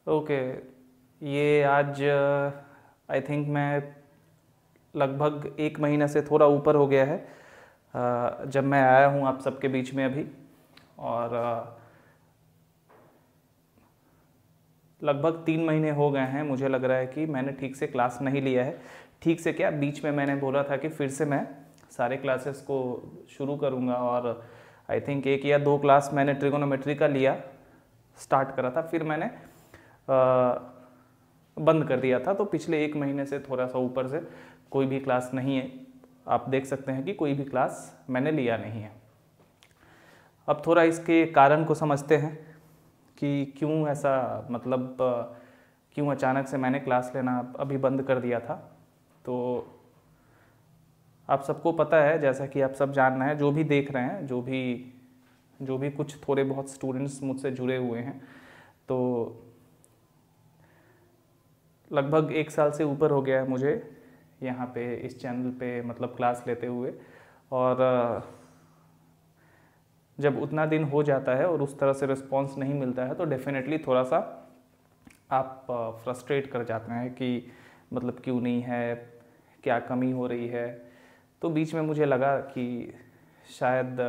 Okay. ये आज I think मैं लगभग 1 महीने से थोड़ा ऊपर हो गया है जब मैं आया हूँ आप सबके बीच में अभी। और लगभग 3 महीने हो गए हैं, मुझे लग रहा है कि मैंने ठीक से क्लास नहीं लिया है। ठीक से क्या, बीच में मैंने बोला था कि फिर से मैं सारे क्लासेस को शुरू करूँगा, और आई थिंक 1 या 2 क्लास मैंने ट्रिगोनोमेट्री का लिया, स्टार्ट करा था, फिर मैंने बंद कर दिया था। तो पिछले 1 महीने से थोड़ा सा ऊपर से कोई भी क्लास नहीं है। आप देख सकते हैं कि कोई भी क्लास मैंने लिया नहीं है। अब थोड़ा इसके कारण को समझते हैं कि क्यों ऐसा, मतलब क्यों अचानक से मैंने क्लास लेना अभी बंद कर दिया था। तो आप सबको पता है, जैसा कि आप सब जान रहे हैं, जो भी देख रहे हैं, जो भी कुछ थोड़े बहुत स्टूडेंट्स मुझसे जुड़े हुए हैं, तो लगभग 1 साल से ऊपर हो गया है मुझे यहाँ पे इस चैनल पे मतलब क्लास लेते हुए। और जब उतना दिन हो जाता है और उस तरह से रिस्पॉन्स नहीं मिलता है तो डेफिनेटली थोड़ा सा आप फ्रस्ट्रेट कर जाते हैं कि मतलब क्यों नहीं है, क्या कमी हो रही है। तो बीच में मुझे लगा कि शायद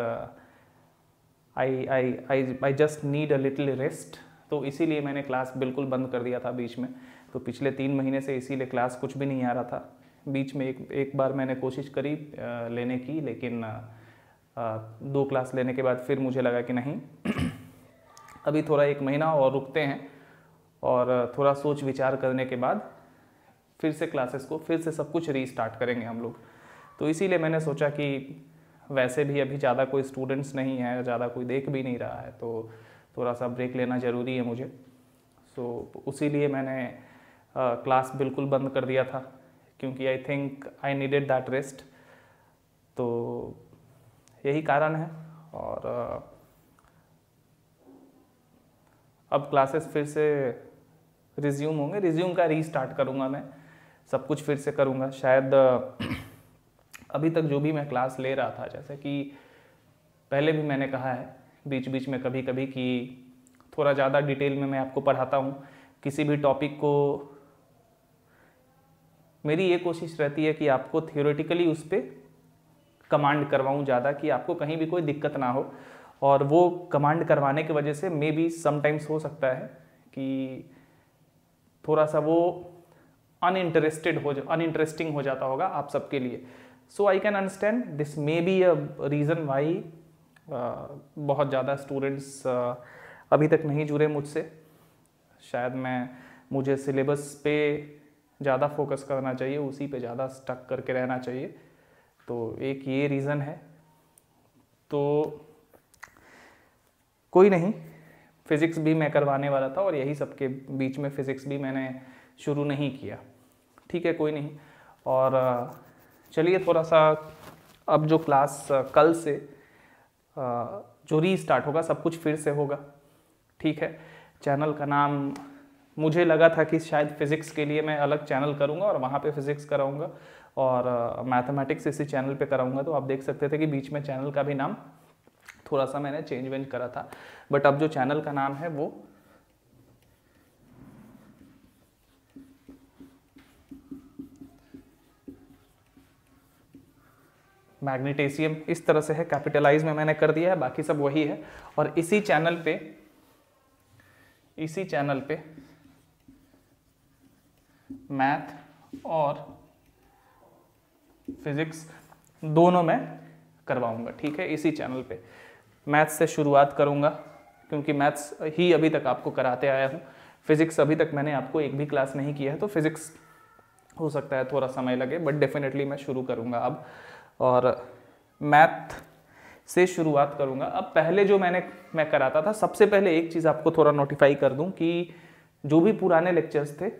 I just need a little rest, तो इसीलिए मैंने क्लास बिल्कुल बंद कर दिया था बीच में। तो पिछले 3 महीने से इसीलिए क्लास कुछ भी नहीं आ रहा था। बीच में एक बार मैंने कोशिश करी लेने की, लेकिन 2 क्लास लेने के बाद फिर मुझे लगा कि नहीं अभी थोड़ा 1 महीना और रुकते हैं, और थोड़ा सोच विचार करने के बाद फिर से क्लासेस को फिर से सब कुछ रीस्टार्ट करेंगे हम लोग। तो इसीलिए मैंने सोचा कि वैसे भी अभी ज़्यादा कोई स्टूडेंट्स नहीं है, ज़्यादा कोई देख भी नहीं रहा है, तो थोड़ा सा ब्रेक लेना ज़रूरी है मुझे। सो उसीलिए मैंने क्लास बिल्कुल बंद कर दिया था, क्योंकि I think I needed that rest. तो यही कारण है। और अब क्लासेस फिर से रिज्यूम होंगे, रिज्यूम का रीस्टार्ट करूँगा मैं, सब कुछ फिर से करूँगा। शायद अभी तक जो भी मैं क्लास ले रहा था, जैसे कि पहले भी मैंने कहा है बीच बीच में कभी कभी कि थोड़ा ज़्यादा डिटेल में मैं आपको पढ़ाता हूँ किसी भी टॉपिक को। मेरी ये कोशिश रहती है कि आपको थियोरेटिकली उस पर कमांड करवाऊँ ज़्यादा, कि आपको कहीं भी कोई दिक्कत ना हो। और वो कमांड करवाने की वजह से मे बी समटाइम्स हो सकता है कि थोड़ा सा वो अनइंटरेस्टिंग हो जाता होगा आप सबके लिए। So I can understand this may be a reason why बहुत ज़्यादा स्टूडेंट्स अभी तक नहीं जुड़े मुझसे। शायद मुझे सिलेबस पे ज़्यादा फोकस करना चाहिए, उसी पे ज़्यादा स्टक करके रहना चाहिए। तो एक ये रीज़न है। तो कोई नहीं, फिज़िक्स भी मैं करवाने वाला था, और यही सबके बीच में फ़िज़िक्स भी मैंने शुरू नहीं किया। ठीक है, कोई नहीं। और चलिए थोड़ा सा अब जो क्लास कल से जो रीस्टार्ट होगा, सब कुछ फिर से होगा। ठीक है, चैनल का नाम मुझे लगा था कि शायद फ़िज़िक्स के लिए मैं अलग चैनल करूँगा और वहाँ पे फ़िज़िक्स कराऊँगा, और मैथमेटिक्स इसी चैनल पे कराऊँगा। तो आप देख सकते थे कि बीच में चैनल का भी नाम थोड़ा सा मैंने चेंज वेंज करा था। बट अब जो चैनल का नाम है वो मैग्नीटेशियम इस तरह से है, कैपिटलाइज में मैंने कर दिया है, बाकी सब वही है। और इसी चैनल पे मैथ और फिजिक्स दोनों मैं करवाऊंगा। ठीक है, इसी चैनल पे मैथ्स से शुरुआत करूंगा, क्योंकि मैथ्स ही अभी तक आपको कराते आया हूँ। फिजिक्स अभी तक मैंने आपको एक भी क्लास नहीं किया है, तो फिजिक्स हो सकता है थोड़ा समय लगे, बट डेफिनेटली मैं शुरू करूंगा अब। और मैथ से शुरुआत करूंगा। अब पहले जो मैं कराता था, सबसे पहले एक चीज़ आपको थोड़ा नोटिफाई कर दूं कि जो भी पुराने लेक्चर्स थे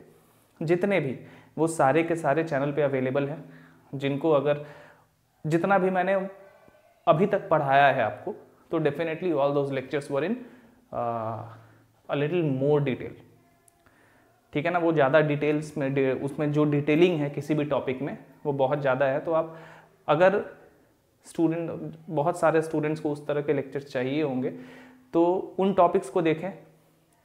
जितने भी, वो सारे के सारे चैनल पे अवेलेबल हैं। जिनको अगर जितना भी मैंने अभी तक पढ़ाया है आपको, तो definitely all those lectures were in a little more detail. ठीक है ना, वो ज़्यादा डिटेल्स में, उसमें जो डिटेलिंग है किसी भी टॉपिक में वो बहुत ज़्यादा है। तो आप अगर बहुत सारे स्टूडेंट्स को उस तरह के लेक्चर्स चाहिए होंगे, तो उन टॉपिक्स को देखें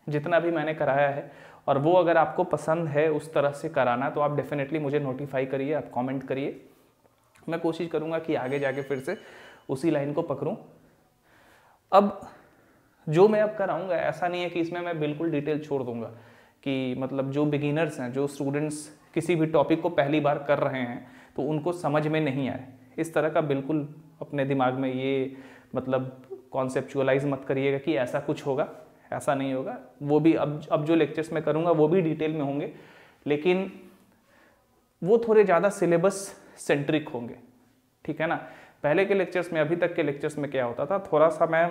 जितना भी मैंने कराया है, और वो अगर आपको पसंद है उस तरह से कराना तो आप डेफिनेटली मुझे नोटिफाई करिए, आप कमेंट करिए। मैं कोशिश करूँगा कि आगे जाके फिर से उसी लाइन को पकड़ूँ। अब जो मैं अब कराऊँगा ऐसा नहीं है कि इसमें मैं बिल्कुल डिटेल छोड़ दूँगा, कि मतलब जो बिगिनर्स हैं, जो स्टूडेंट्स किसी भी टॉपिक को पहली बार कर रहे हैं तो उनको समझ में नहीं आए, इस तरह का बिल्कुल अपने दिमाग में ये मतलब कॉन्सेप्चुअलाइज मत करिएगा कि ऐसा कुछ होगा, ऐसा नहीं होगा। वो भी अब जो लेक्चर्स मैं करूँगा वो भी डिटेल में होंगे, लेकिन वो थोड़े ज़्यादा सिलेबस सेंट्रिक होंगे, ठीक है ना। पहले के लेक्चर्स में, अभी तक के लेक्चर्स में क्या होता था, थोड़ा सा मैं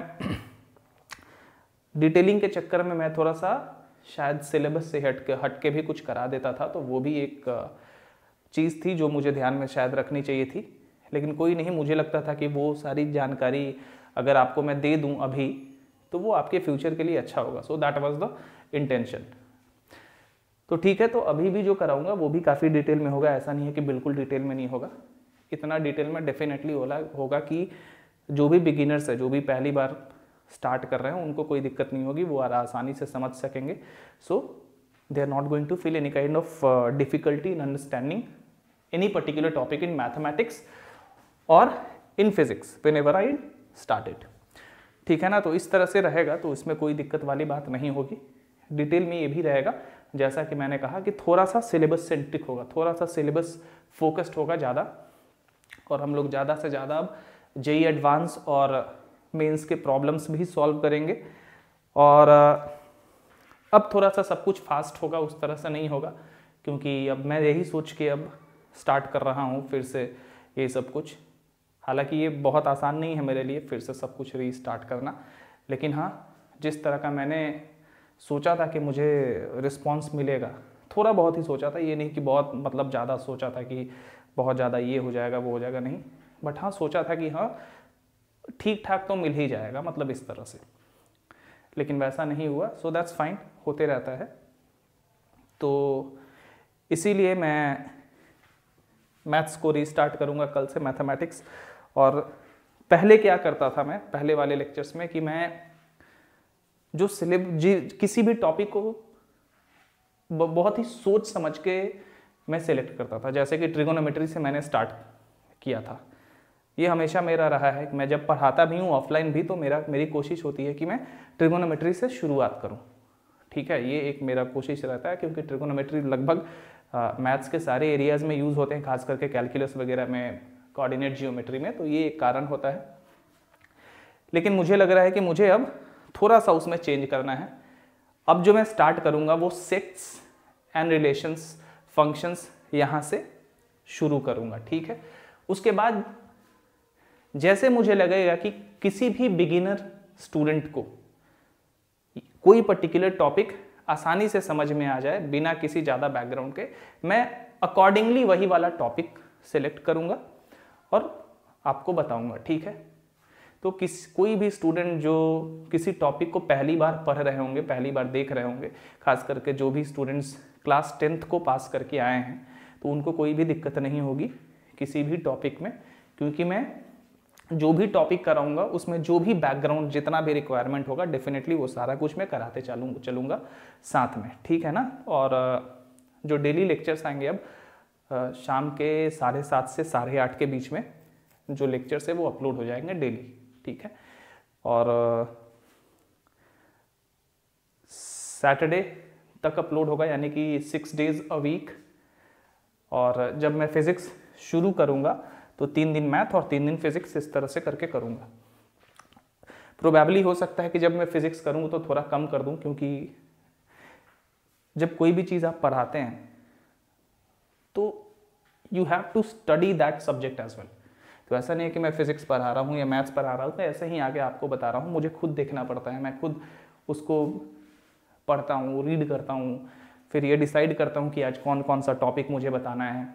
डिटेलिंग के चक्कर में मैं थोड़ा सा शायद सिलेबस से हट के भी कुछ करा देता था, तो वो भी एक चीज़ थी जो मुझे ध्यान में शायद रखनी चाहिए थी। लेकिन कोई नहीं, मुझे लगता था कि वो सारी जानकारी अगर आपको मैं दे दूं अभी तो वो आपके फ्यूचर के लिए अच्छा होगा। So that was the intention. तो ठीक है, तो अभी भी जो कराऊंगा वो भी काफ़ी डिटेल में होगा, ऐसा नहीं है कि बिल्कुल डिटेल में नहीं होगा। इतना डिटेल में डेफिनेटली होगा कि जो भी बिगिनर्स है, जो भी पहली बार स्टार्ट कर रहे हैं, उनको कोई दिक्कत नहीं होगी, वो आसानी से समझ सकेंगे। So they are not going to feel any kind of difficulty in understanding any particular topic in mathematics और in physics whenever I started, ठीक है ना। तो इस तरह से रहेगा, तो इसमें कोई दिक्कत वाली बात नहीं होगी। डिटेल में ये भी रहेगा, जैसा कि मैंने कहा कि थोड़ा सा सिलेबस सेंट्रिक होगा, थोड़ा सा सिलेबस फोकस्ड होगा ज़्यादा, और हम लोग ज़्यादा से ज़्यादा अब जेईई एडवांस और मेंस के प्रॉब्लम्स भी सॉल्व करेंगे। और अब थोड़ा सा सब कुछ फास्ट होगा, उस तरह से नहीं होगा, क्योंकि अब मैं यही सोच के अब स्टार्ट कर रहा हूँ फिर से ये सब कुछ। हालांकि ये बहुत आसान नहीं है मेरे लिए फिर से सब कुछ रीस्टार्ट करना, लेकिन हाँ, जिस तरह का मैंने सोचा था कि मुझे रिस्पॉन्स मिलेगा, थोड़ा बहुत ही सोचा था, ये नहीं कि बहुत मतलब ज़्यादा सोचा था कि बहुत ज़्यादा ये हो जाएगा वो हो जाएगा, नहीं, बट हाँ सोचा था कि हाँ ठीक ठाक तो मिल ही जाएगा, मतलब इस तरह से। लेकिन वैसा नहीं हुआ, सो दैट्स फाइन, होते रहता है। तो इसीलिए मैं मैथ्स को रीस्टार्ट करूँगा कल से, मैथमेटिक्स। और पहले क्या करता था मैं पहले वाले लेक्चर्स में, कि मैं जो किसी भी टॉपिक को बहुत ही सोच समझ के मैं सेलेक्ट करता था। जैसे कि ट्रिगोनोमेट्री से मैंने स्टार्ट किया था, ये हमेशा मेरा रहा है कि मैं जब पढ़ाता भी हूँ ऑफलाइन भी, तो मेरी कोशिश होती है कि मैं ट्रिगोनोमेट्री से शुरुआत करूँ, ठीक है। ये एक मेरा कोशिश रहता है, क्योंकि ट्रिगोनोमेट्री लगभग मैथ्स के सारे एरियाज़ में यूज़ होते हैं, खास करके कैलकुलस वगैरह में, कोऑर्डिनेट जियोमेट्री में, तो ये एक कारण होता है। लेकिन मुझे लग रहा है कि मुझे अब थोड़ा सा उसमें चेंज करना है। अब जो मैं स्टार्ट करूँगा वो सेट्स एंड रिलेशंस, फंक्शंस यहाँ से शुरू करूँगा, ठीक है। उसके बाद जैसे मुझे लगेगा कि किसी भी बिगिनर स्टूडेंट को कोई पर्टिकुलर टॉपिक आसानी से समझ में आ जाए बिना किसी ज़्यादा बैकग्राउंड के, मैं अकॉर्डिंगली वही वाला टॉपिक सेलेक्ट करूँगा और आपको बताऊँगा, ठीक है। तो कोई भी स्टूडेंट जो किसी टॉपिक को पहली बार पढ़ रहे होंगे, पहली बार देख रहे होंगे, खास करके जो भी स्टूडेंट्स क्लास 10th को पास करके आए हैं, तो उनको कोई भी दिक्कत नहीं होगी किसी भी टॉपिक में, क्योंकि मैं जो भी टॉपिक कराऊंगा उसमें जो भी बैकग्राउंड जितना भी रिक्वायरमेंट होगा, डेफिनेटली वो सारा कुछ मैं कराते चलूँगा साथ में, ठीक है ना। और जो डेली लेक्चर्स आएंगे अब शाम के 7:30 से 8:30 के बीच में जो लेक्चर्स है वो अपलोड हो जाएंगे डेली, ठीक है। और सैटरडे तक अपलोड होगा, यानी कि 6 days a week। और जब मैं फिज़िक्स शुरू करूँगा तो 3 दिन मैथ और 3 दिन फिज़िक्स, इस तरह से करके करूँगा। प्रोबेबली हो सकता है कि जब मैं फिज़िक्स करूँ तो थोड़ा कम कर दूँ, क्योंकि जब कोई भी चीज़ आप पढ़ाते हैं तो you have to study that subject as well. तो ऐसा नहीं है कि मैं फिज़िक्स पढ़ा रहा हूँ या मैथ्स पढ़ा रहा हूँ तो ऐसे ही आगे आपको बता रहा हूँ, मुझे खुद देखना पड़ता है, मैं खुद उसको पढ़ता हूँ, रीड करता हूँ, फिर ये डिसाइड करता हूँ कि आज कौन कौन सा टॉपिक मुझे बताना है,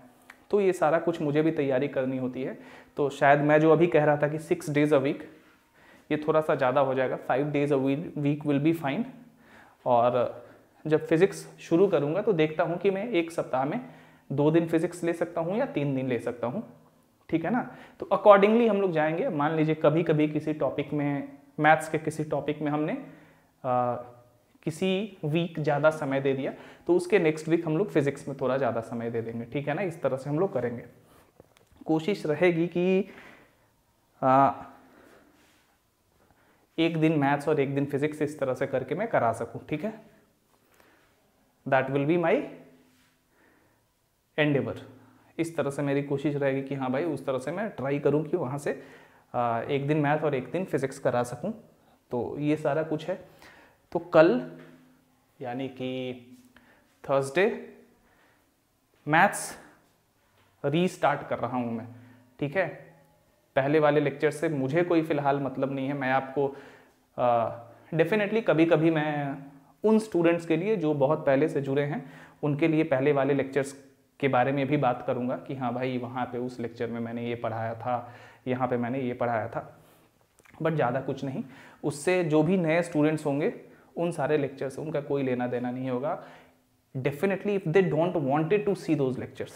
तो ये सारा कुछ मुझे भी तैयारी करनी होती है। तो शायद मैं जो अभी कह रहा था कि 6 days a week, ये थोड़ा सा ज़्यादा हो जाएगा, 5 days a week will be fine. और जब फिज़िक्स शुरू करूँगा तो देखता हूँ कि मैं एक सप्ताह में 2 दिन फिज़िक्स ले सकता हूँ या 3 दिन ले सकता हूँ, ठीक है ना। तो अकॉर्डिंगली हम लोग जाएंगे। मान लीजिए कभी कभी किसी टॉपिक में, मैथ्स के किसी टॉपिक में हमने किसी वीक ज़्यादा समय दे दिया तो उसके नेक्स्ट वीक हम लोग फिजिक्स में थोड़ा ज़्यादा समय दे देंगे, ठीक है ना। इस तरह से हम लोग करेंगे। कोशिश रहेगी कि एक दिन मैथ्स और एक दिन फिजिक्स इस तरह से करके मैं करा सकूं, ठीक है। That will be my Endeavour. इस तरह से मेरी कोशिश रहेगी कि हाँ भाई उस तरह से मैं ट्राई करूं कि वहाँ से एक दिन मैथ और एक दिन फिजिक्स करा सकूं। तो ये सारा कुछ है। तो कल यानी कि थर्सडे मैथ्स रीस्टार्ट कर रहा हूँ मैं, ठीक है। पहले वाले लेक्चर से मुझे कोई फ़िलहाल मतलब नहीं है। मैं आपको डेफिनेटली कभी कभी मैं उन स्टूडेंट्स के लिए जो बहुत पहले से जुड़े हैं उनके लिए पहले वाले लेक्चर्स के बारे में भी बात करूंगा कि हाँ भाई वहाँ पे उस लेक्चर में मैंने ये पढ़ाया था, यहाँ पे मैंने ये पढ़ाया था, बट ज़्यादा कुछ नहीं। उससे जो भी नए स्टूडेंट्स होंगे उन सारे लेक्चर से उनका कोई लेना देना नहीं होगा। Definitely if they don't wanted to see those lectures,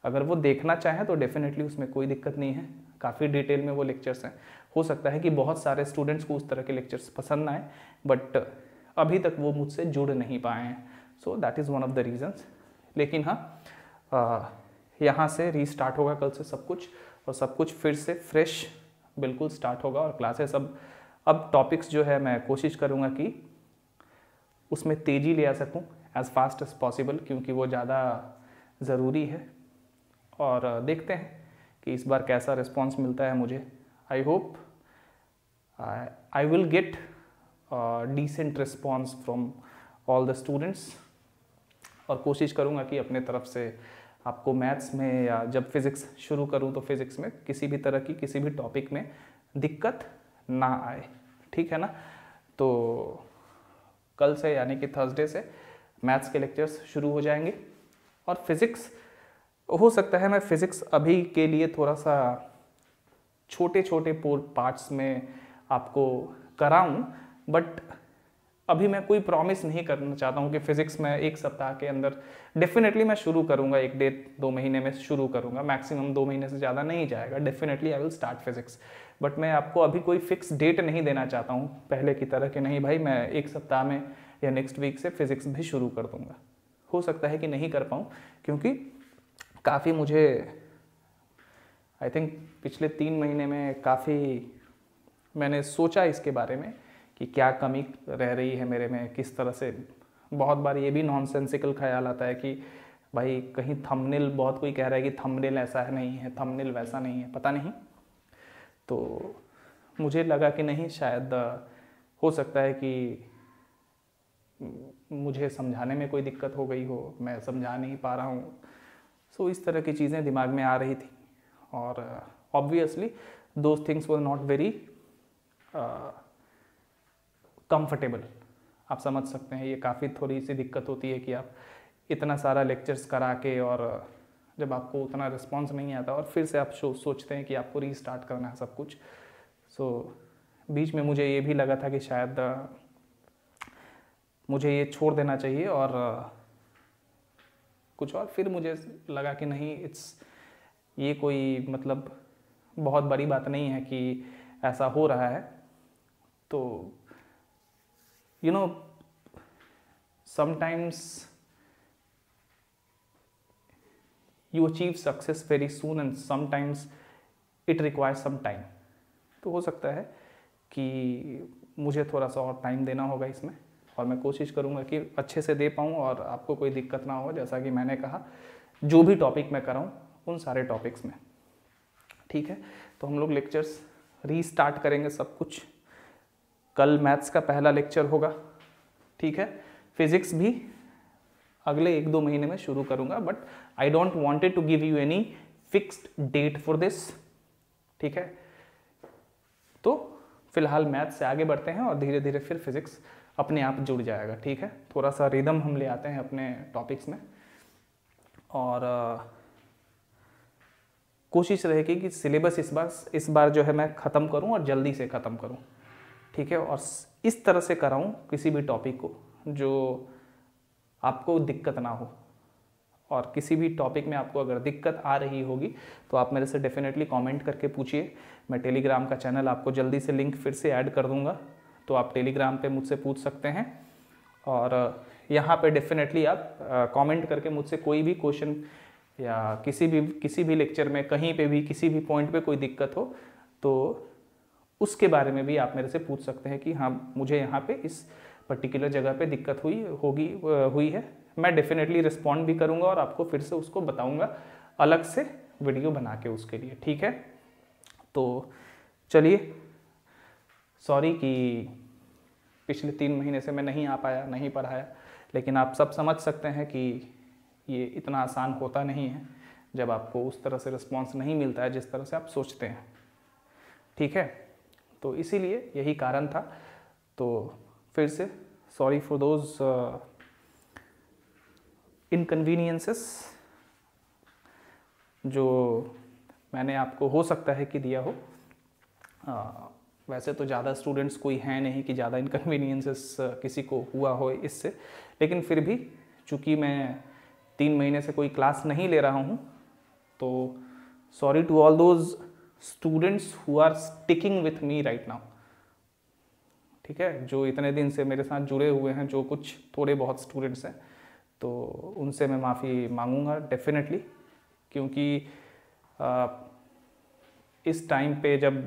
अगर वो देखना चाहें तो डेफिनेटली उसमें कोई दिक्कत नहीं है। काफ़ी डिटेल में वो लेक्चर्स हैं। हो सकता है कि बहुत सारे स्टूडेंट्स को उस तरह के लेक्चर्स पसंद आए, बट अभी तक वो मुझसे जुड़ नहीं पाए हैं। So that is one of the reasons. लेकिन हाँ, यहाँ से रीस्टार्ट होगा कल से सब कुछ, और सब कुछ फिर से फ्रेश बिल्कुल स्टार्ट होगा। और क्लासेस अब टॉपिक्स जो है मैं कोशिश करूँगा कि उसमें तेज़ी ले आ सकूँ एज़ फास्ट एज़ पॉसिबल, क्योंकि वो ज़्यादा ज़रूरी है। और देखते हैं कि इस बार कैसा रिस्पॉन्स मिलता है मुझे। I hope I will get decent response from all the students. और कोशिश करूँगा कि अपने तरफ से आपको मैथ्स में या जब फिज़िक्स शुरू करूँ तो फिज़िक्स में किसी भी तरह की किसी भी टॉपिक में दिक्कत ना आए, ठीक है ना। तो कल से यानी कि थर्सडे से मैथ्स के लेक्चर्स शुरू हो जाएंगे। और फिज़िक्स हो सकता है मैं फ़िज़िक्स अभी के लिए थोड़ा सा छोटे छोटे पार्ट्स में आपको कराऊं, बट अभी मैं कोई प्रॉमिस नहीं करना चाहता हूं कि फ़िज़िक्स में एक सप्ताह के अंदर डेफिनेटली मैं शुरू करूंगा। 1-1.5-2 महीने में शुरू करूंगा, मैक्सिमम 2 महीने से ज़्यादा नहीं जाएगा। Definitely I will start physics, but मैं आपको अभी कोई फिक्स डेट नहीं देना चाहता हूँ पहले की तरह कि नहीं भाई मैं एक सप्ताह में या नेक्स्ट वीक से फिज़िक्स भी शुरू कर दूँगा। हो सकता है कि नहीं कर पाऊँ, क्योंकि काफ़ी मुझे आई थिंक पिछले 3 महीने में काफ़ी मैंने सोचा इसके बारे में कि क्या कमी रह रही है मेरे में, किस तरह से। बहुत बार ये भी नॉनसेंसिकल ख्याल आता है कि भाई कहीं थंबनेल, बहुत कोई कह रहा है कि थंबनेल ऐसा नहीं है, थंबनेल वैसा नहीं है, पता नहीं। तो मुझे लगा कि नहीं, शायद हो सकता है कि मुझे समझाने में कोई दिक्कत हो गई हो, मैं समझा नहीं पा रहा हूँ। सो इस तरह की चीज़ें दिमाग में आ रही थी। और obviously those things were not very comfortable. आप समझ सकते हैं, ये काफ़ी थोड़ी सी दिक्कत होती है कि आप इतना सारा लेक्चर्स करा के और जब आपको उतना रिस्पॉन्स नहीं आता और फिर से आप सोचते हैं कि आपको रीस्टार्ट करना है सब कुछ। सो बीच में मुझे ये भी लगा था कि शायद मुझे ये छोड़ देना चाहिए और कुछ और। फिर मुझे लगा कि नहीं, ये कोई मतलब बहुत बड़ी बात नहीं है कि ऐसा हो रहा है। तो you know, sometimes you achieve success very soon and sometimes it requires some time। तो हो सकता है कि मुझे थोड़ा सा और टाइम देना होगा इसमें, और मैं कोशिश करूँगा कि अच्छे से दे पाऊँ और आपको कोई दिक्कत ना हो। जैसा कि मैंने कहा, जो भी टॉपिक मैं कराऊँ उन सारे टॉपिक्स में, ठीक है। तो हम लोग लेक्चर्स रीस्टार्ट करेंगे सब कुछ। कल मैथ्स का पहला लेक्चर होगा, ठीक है। फिज़िक्स भी अगले 1-2 महीने में शुरू करूंगा, but I don't wanted to give you any fixed date for this, ठीक है। तो फिलहाल मैथ्स से आगे बढ़ते हैं और धीरे धीरे फिर फिज़िक्स अपने आप जुड़ जाएगा, ठीक है। थोड़ा सा रिदम हम ले आते हैं अपने टॉपिक्स में, और कोशिश रहेगी कि सिलेबस इस बार जो है मैं ख़त्म करूं और जल्दी से ख़त्म करूं, ठीक है। और इस तरह से कराऊं किसी भी टॉपिक को जो आपको दिक्कत ना हो। और किसी भी टॉपिक में आपको अगर दिक्कत आ रही होगी तो आप मेरे से डेफिनेटली कमेंट करके पूछिए। मैं टेलीग्राम का चैनल आपको जल्दी से लिंक फिर से ऐड कर दूंगा, तो आप टेलीग्राम पे मुझसे पूछ सकते हैं, और यहाँ पे डेफिनेटली आप कमेंट करके मुझसे कोई भी क्वेश्चन या किसी भी लेक्चर में कहीं पे भी किसी भी पॉइंट पे कोई दिक्कत हो तो उसके बारे में भी आप मेरे से पूछ सकते हैं कि हाँ मुझे यहाँ पे इस पर्टिकुलर जगह पे दिक्कत हुई है। मैं डेफिनेटली रिस्पॉन्ड भी करूँगा और आपको फिर से उसको बताऊँगा अलग से वीडियो बना के उसके लिए, ठीक है। तो चलिए, सॉरी कि पिछले 3 महीने से मैं नहीं आ पाया, नहीं पढ़ाया, लेकिन आप सब समझ सकते हैं कि ये इतना आसान होता नहीं है जब आपको उस तरह से रिस्पॉन्स नहीं मिलता है जिस तरह से आप सोचते हैं, ठीक है। तो इसीलिए यही कारण था। तो फिर से सॉरी फॉर दोज इनकन्वीनियंसेस जो मैंने आपको हो सकता है कि दिया हो। वैसे तो ज़्यादा स्टूडेंट्स कोई हैं नहीं कि ज़्यादा इनकन्वीनियंसेस किसी को हुआ हो इससे, लेकिन फिर भी चूँकि मैं 3 महीने से कोई क्लास नहीं ले रहा हूँ, तो sorry to all those students who are sticking with me right now, ठीक है, जो इतने दिन से मेरे साथ जुड़े हुए हैं, जो कुछ थोड़े बहुत स्टूडेंट्स हैं, तो उनसे मैं माफ़ी मांगूंगा डेफिनेटली, क्योंकि इस टाइम पे जब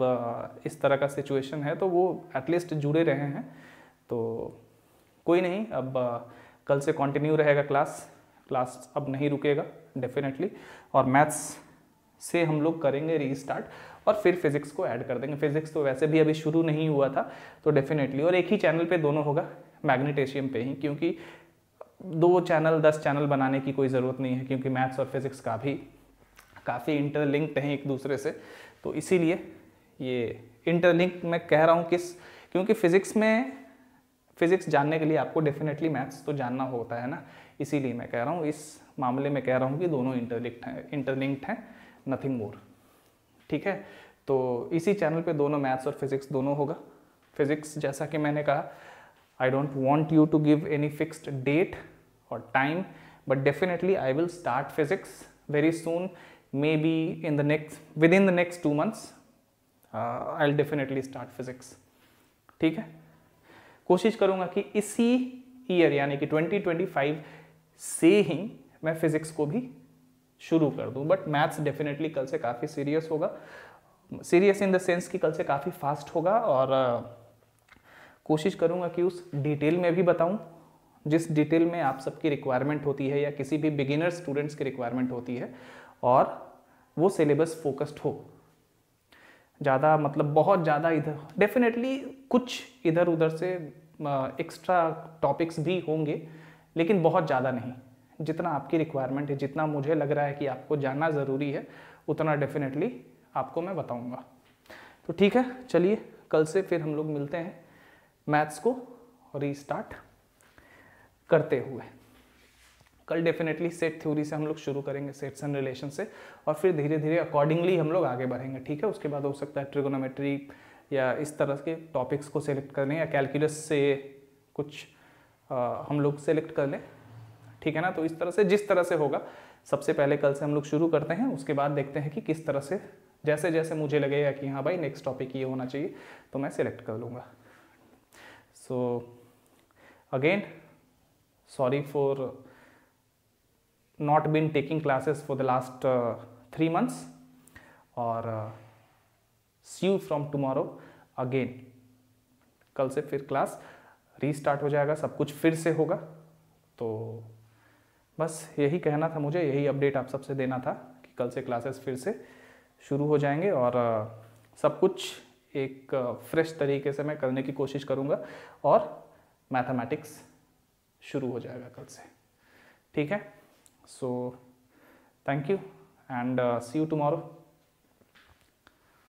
इस तरह का सिचुएशन है तो वो एटलीस्ट जुड़े रहे हैं। तो कोई नहीं, अब कल से कंटिन्यू रहेगा क्लास अब नहीं रुकेगा डेफिनेटली, और मैथ्स से हम लोग करेंगे रीस्टार्ट और फिर फिज़िक्स को ऐड कर देंगे। फिज़िक्स तो वैसे भी अभी शुरू नहीं हुआ था, तो डेफिनेटली, और एक ही चैनल पे दोनों होगा, मैग्नेटेशियम पे ही, क्योंकि 2 चैनल 10 चैनल बनाने की कोई ज़रूरत नहीं है, क्योंकि मैथ्स और फिज़िक्स का भी काफ़ी इंटरलिंक्ड हैं एक दूसरे से। तो इसीलिए ये इंटरलिंक मैं कह रहा हूँ क्योंकि फिज़िक्स जानने के लिए आपको डेफिनेटली मैथ्स तो जानना होता है ना, इसीलिए मैं कह रहा हूँ, इस मामले में कह रहा हूँ कि दोनों इंटरलिंक्ड हैं, नथिंग मोर, ठीक है। तो इसी चैनल पे दोनों मैथ्स और फिज़िक्स दोनों होगा। फिज़िक्स जैसा कि मैंने कहा, I don't want you to give any fixed date और time, but definitely I will start physics very soon, maybe within the next 2 months I'll definitely start physics, ठीक है। कोशिश करूँगा कि इसी ईयर यानी कि 2025 से ही मैं फिज़िक्स को भी शुरू कर दूँ, बट मैथ्स डेफिनेटली कल से काफ़ी सीरियस होगा, सीरियस इन द सेंस कि कल से काफ़ी फास्ट होगा, और कोशिश करूँगा कि उस डिटेल में भी बताऊँ जिस डिटेल में आप सबकी रिक्वायरमेंट होती है या किसी भी बिगिनर स्टूडेंट्स की रिक्वायरमेंट होती है, और वो सिलेबस फोकस्ड हो, ज़्यादा मतलब बहुत ज़्यादा इधर, डेफिनेटली कुछ इधर उधर से एक्स्ट्रा टॉपिक्स भी होंगे, लेकिन बहुत ज़्यादा नहीं, जितना आपकी रिक्वायरमेंट है, जितना मुझे लग रहा है कि आपको जानना ज़रूरी है, उतना डेफिनेटली आपको मैं बताऊँगा। तो ठीक है, चलिए कल से फिर हम लोग मिलते हैं मैथ्स को रीस्टार्ट करते हुए। कल डेफिनेटली सेट थ्योरी से हम लोग शुरू करेंगे, सेट्स एंड रिलेशन से, और फिर धीरे धीरे अकॉर्डिंगली हम लोग आगे बढ़ेंगे, ठीक है। उसके बाद हो सकता है ट्रिगोनोमेट्री या इस तरह के टॉपिक्स को सेलेक्ट कर लें, या कैलकुलस से कुछ हम लोग सेलेक्ट कर लें, ठीक है ना। तो इस तरह से जिस तरह से होगा, सबसे पहले कल से हम लोग शुरू करते हैं, उसके बाद देखते हैं कि किस तरह से, जैसे जैसे मुझे लगेगा कि हाँ भाई नेक्स्ट टॉपिक ये होना चाहिए, तो मैं सिलेक्ट कर लूँगा। So again sorry for not been taking classes for the last 3 months, और see you from tomorrow again। कल से फिर क्लास रीस्टार्ट हो जाएगा, सब कुछ फिर से होगा। तो बस यही कहना था मुझे, यही अपडेट आप सबसे देना था कि कल से क्लासेस फिर से शुरू हो जाएंगे, और सब कुछ एक फ्रेश तरीके से मैं करने की कोशिश करूँगा, और मैथमेटिक्स शुरू हो जाएगा कल से, ठीक है। So thank you and see you tomorrow.